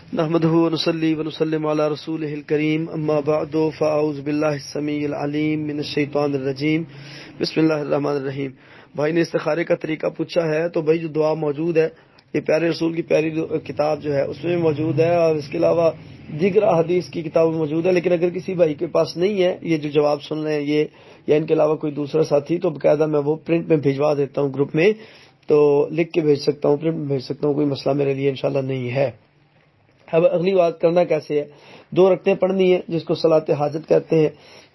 نحمده ونصلي ونسلم على رسوله الكريم اما بعد فاعوذ بالله السميع العليم من الشیطان الرجیم بسم اللہ الرحمن الرحیم۔ بھائی نے استخارے کا طریقہ پوچھا ہے، تو بھائی جو دعا موجود ہے یہ پیارے رسول کی پیاری کتاب جو ہے اس میں موجود ہے، اور اس کے علاوہ دیگر حدیث کی کتاب میں موجود ہے۔ لیکن اگر کسی بھائی کے پاس نہیں ہے یہ جو جواب سن رہے ہیں یہ یا ان کے علاوہ کوئی دوسرا ساتھی، تو باقاعدہ میں وہ پرنٹ میں بھیجوا دیتا ہوں گروپ میں، تو لکھ کے بھیج سکتا ہوں، پرنٹ میں بھیج سکتا ہوں، کوئی مسئلہ میرے لیے انشاءاللہ نہیں ہے۔ اب اگلی بات کرنا کیسے ہے، 2 رکعتیں پڑھنی ہے جس کو صلاۃ حاجت کہتے ہیں۔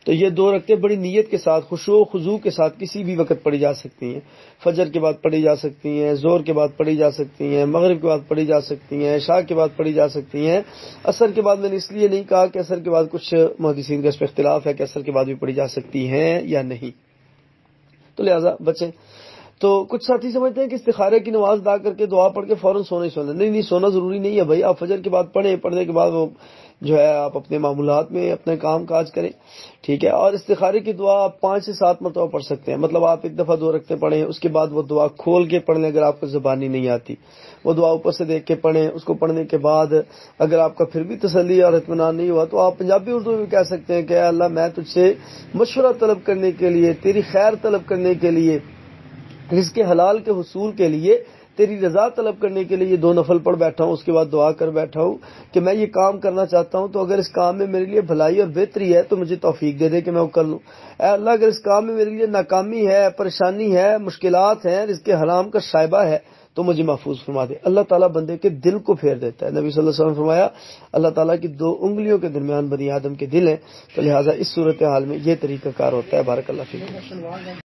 تو یہ 2 رکعتیں بڑی نیت کے ساتھ، خشوع و خضوع کے ساتھ کسی بھی وقت پڑھی جا سکتی ہیں۔ فجر کے بعد پڑھی جا سکتی ہیں، ظہر کے بعد پڑھی جا سکتی ہیں، مغرب کے بعد پڑھی جا سکتی ہیں، عشاء کے بعد پڑھی جا سکتی ہیں۔ عصر کے بعد میں نے اس لیے نہیں کہا کہ عصر کے بعد کچھ محدثین کا اس پہ اختلاف ہے کہ عصر کے بعد بھی پڑھی جا سکتی ہیں یا نہیں، تو لہٰذا بچیں۔ تو کچھ ساتھی سمجھتے ہیں کہ استخارے کی نماز ادا کر کے دعا پڑھ کے فوراً سونا ہی سونا، نہیں سونا ضروری نہیں ہے بھائی، آپ فجر کے بعد پڑھیں، پڑھنے کے بعد وہ جو ہے آپ اپنے معمولات میں اپنے کام کاج کریں، ٹھیک ہے۔ اور استخارے کی دعا آپ 5 سے 7 مرتبہ پڑھ سکتے ہیں، مطلب آپ ایک دفعہ 2 رکعتیں پڑھیں، اس کے بعد وہ دعا کھول کے پڑھ لیں اگر آپ کو زبانی نہیں آتی، وہ دعا اوپر سے دیکھ کے پڑھیں۔ اس کو پڑھنے کے بعد اگر آپ کا پھر بھی تسلی اور اطمینان نہیں ہوا تو آپ پنجابی اردو میں کہہ سکتے ہیں کہ اے اللہ میں تجھ سے مشورہ طلب کرنے کے لیے، تیری خیر طلب کرنے کے لیے، رزق حلال کے حصول کے لیے، تیری رضا طلب کرنے کے لیے یہ 2 نفل پڑھ بیٹھا ہوں، اس کے بعد دعا کر بیٹھا ہوں کہ میں یہ کام کرنا چاہتا ہوں، تو اگر اس کام میں میرے لیے بھلائی اور بہتری ہے تو مجھے توفیق دے دے کہ میں وہ کر لوں۔ اے اللہ اگر اس کام میں میرے لیے ناکامی ہے، پریشانی ہے، مشکلات ہیں، رزق حرام کا شائبہ ہے تو مجھے محفوظ فرما دے۔ اللہ تعالیٰ بندے کے دل کو پھیر دیتا ہے۔ نبی صلی اللہ علیہ وسلم نے فرمایا اللہ تعالیٰ کی 2 انگلیوں کے درمیان بنی آدم کے دل ہیں، تو لہٰذا اس صورتحال میں یہ طریقہ کار ہوتا ہے۔ بارک اللہ فیک۔